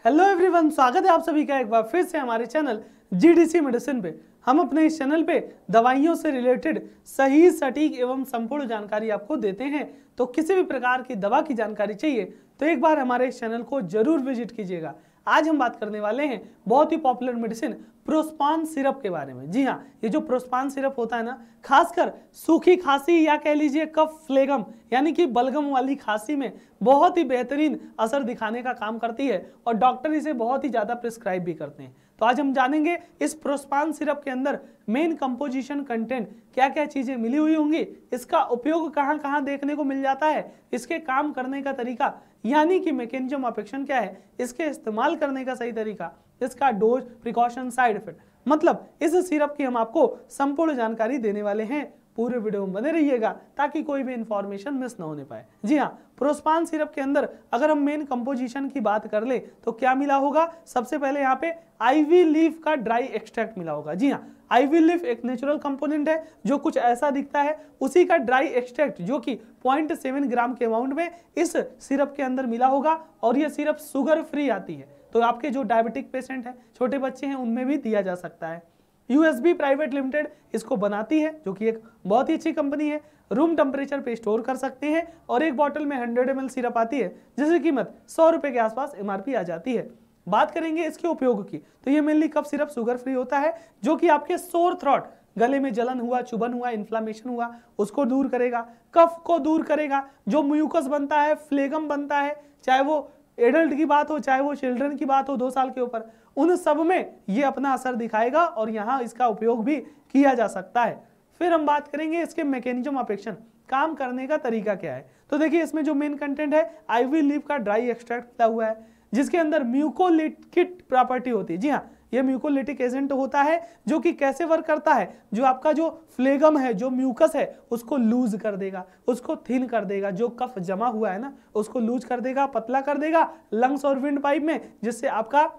Hello everyone, स्वागत है आप सभी का एक बार फिर से हमारे चैनल जीडीसी मेडिसिन पे। हम अपने इस चैनल पे दवाइयों से रिलेटेड सही, सटीक एवं संपूर्ण जानकारी आपको देते हैं। तो किसी भी प्रकार की दवा की जानकारी चाहिए तो एक बार हमारे इस चैनल को जरूर विजिट कीजिएगा। आज हम बात करने वाले हैं बहुत ही पॉपुलर मेडिसिन प्रोस्पान सिरप के बारे में। जी हाँ, ये जो प्रोस्पान सिरप होता है ना, खासकर सूखी खांसी या कह लीजिए कफ फ्लेगम यानी कि बलगम वाली खांसी में बहुत ही बेहतरीन असर दिखाने का काम करती है और डॉक्टर इसे बहुत ही ज़्यादा प्रिस्क्राइब भी करते हैं। तो आज हम जानेंगे इस प्रोस्पान सिरप के अंदर मेन कंपोजिशन कंटेंट क्या क्या चीज़ें मिली हुई होंगी, इसका उपयोग कहाँ कहाँ देखने को मिल जाता है, इसके काम करने का तरीका यानी कि मैकेनिज्म ऑफ एक्शन क्या है, इसके इस्तेमाल करने का सही तरीका, इसका डोज, प्रिकॉशन, साइड इफेक्ट, मतलब इस सिरप की हम आपको संपूर्ण जानकारी देने वाले हैं। पूरे वीडियो में बने रहिएगा ताकि कोई भी इंफॉर्मेशन मिस ना होने पाए। जी हाँ, प्रोस्पान सिरप के अंदर अगर हम मेन कंपोजिशन की बात कर ले तो क्या मिला होगा, सबसे पहले यहाँ पे आईवी लीफ का ड्राई एक्सट्रैक्ट मिला होगा। जी हाँ, आईवी लीफ एक नेचुरल कंपोनेंट है जो कुछ ऐसा दिखता है, उसी का ड्राई एक्सट्रैक्ट जो कि 0.7 ग्राम के अमाउंट में इस सिरप के अंदर मिला होगा और यह सिरप शुगर फ्री आती है। तो आपके जो डायबिटिक पेशेंट हैं, छोटे बच्चे हैं, उनमें भी दिया जा सकता है। यूएसबी प्राइवेट लिमिटेड इसको बनाती है जो कि एक बहुत ही अच्छी कंपनी है। रूम टेम्परेचर पे स्टोर कर सकते हैं और एक बॉटल में 100 ml सिरप आती है जिसकी कीमत 100 रुपए के आसपास एमआरपी आ जाती है। बात करेंगे इसके उपयोग की तो ये mainly cough syrup sugar free होता है जो कि आपके सोर थ्रोट, गले में जलन हुआ, चुभन हुआ, इन्फ्लामेशन हुआ, उसको दूर करेगा, कफ को दूर करेगा, जो म्यूकस बनता है, फ्लेगम बनता है, चाहे वो एडल्ट की बात हो चाहे वो चिल्ड्रन की बात हो 2 साल के ऊपर, उन सब में ये अपना असर दिखाएगा और यहाँ इसका उपयोग भी किया जा सकता है। फिर हम बात करेंगे इसके मैकेनिज्म ऑफ एक्शन, काम करने का तरीका क्या है। तो देखिए इसमें जो मेन कंटेंट है आईवी लीफ का ड्राई एक्सट्रैक्ट मिला हुआ है जिसके अंदर म्यूकोलिटिक प्रॉपर्टी होती है। जी हाँ, ये म्यूकोलिटिक एजेंट होता है जो कि कैसे वर्क करता है, जो आपका जो फ्लेगम है, जो म्यूकस है, उसको लूज कर देगा, उसको थिन कर देगा, जो कफ जमा हुआ है ना उसको लूज कर देगा, पतला कर देगा लंग्स और विंड पाइप में, जिससे आपका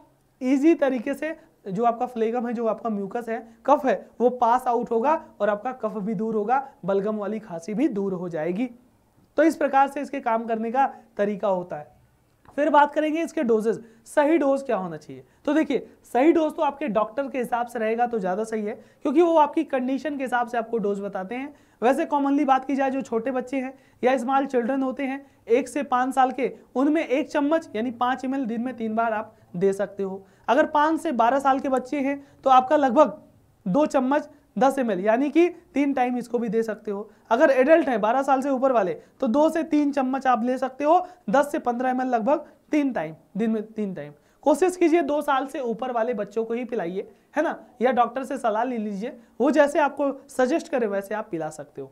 इजी तरीके से जो आपका फ्लेगम है, जो आपका म्यूकस है, कफ है, वो पास आउट होगा और आपका कफ भी दूर होगा, बलगम वाली खांसी भी दूर हो जाएगी। तो इस प्रकार से इसके काम करने का तरीका होता है। फिर बात करेंगे इसके डोजेस, सही डोज क्या होना चाहिए। तो देखिए सही डोज तो आपके डॉक्टर के हिसाब से रहेगा तो ज़्यादा सही है क्योंकि वो आपकी कंडीशन के हिसाब से आपको डोज बताते हैं। वैसे कॉमनली बात की जाए जो छोटे बच्चे हैं या स्मॉल चिल्ड्रन होते हैं 1 से 5 साल के, उनमें 1 चम्मच यानी 5 ml दिन में 3 बार आप दे सकते हो। अगर 5 से 12 साल के बच्चे हैं तो आपका लगभग 2 चम्मच 10 ml यानी कि 3 टाइम इसको भी दे सकते हो। अगर एडल्ट हैं 12 साल से ऊपर वाले तो 2 से 3 चम्मच आप ले सकते हो, 10 से 15 ml लगभग 3 टाइम, दिन में 3 टाइम। कोशिश कीजिए 2 साल से ऊपर वाले बच्चों को ही पिलाइए, है ना, या डॉक्टर से सलाह ले लीजिए, वो जैसे आपको सजेस्ट करे वैसे आप पिला सकते हो।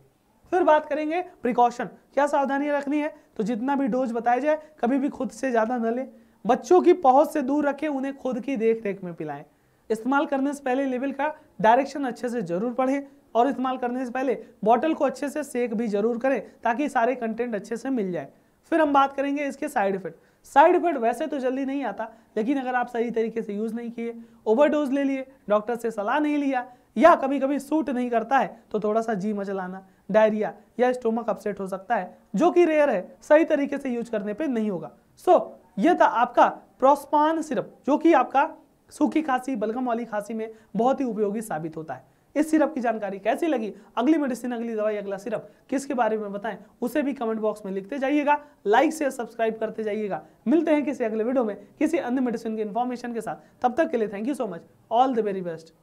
फिर बात करेंगे प्रिकॉशन, क्या सावधानी रखनी है। तो जितना भी डोज बताया जाए कभी भी खुद से ज़्यादा न लें, बच्चों की पहुंच से दूर रखें, उन्हें खुद की देख रेख में पिलाएं। इस्तेमाल करने से पहले लेवल का डायरेक्शन अच्छे से जरूर पढ़ें और इस्तेमाल करने से पहले बॉटल को अच्छे से सेक भी जरूर करें ताकि सारे कंटेंट अच्छे से मिल जाए। फिर हम बात करेंगे इसके साइड इफेक्ट। साइड इफेक्ट वैसे तो जल्दी नहीं आता, लेकिन अगर आप सही तरीके से यूज़ नहीं किए, ओवरडोज ले लिए, डॉक्टर से सलाह नहीं लिया या कभी कभी सूट नहीं करता है तो थोड़ा सा जी मचलाना, डायरिया या स्टोमक अपसेट हो सकता है जो कि रेयर है, सही तरीके से यूज करने पे नहीं होगा। सो यह था आपका प्रोस्पान सिरप जो कि आपका सूखी खांसी, बलगम वाली खांसी में बहुत ही उपयोगी साबित होता है। इस सिरप की जानकारी कैसी लगी, अगली मेडिसिन, अगली दवाई, अगला सिरप किसके बारे में बताएं उसे भी कमेंट बॉक्स में लिखते जाइएगा, लाइक से सब्सक्राइब करते जाइएगा। मिलते हैं किसी अगले वीडियो में किसी अन्य मेडिसिन की इन्फॉर्मेशन के साथ, तब तक के लिए thank you so much, all the very best.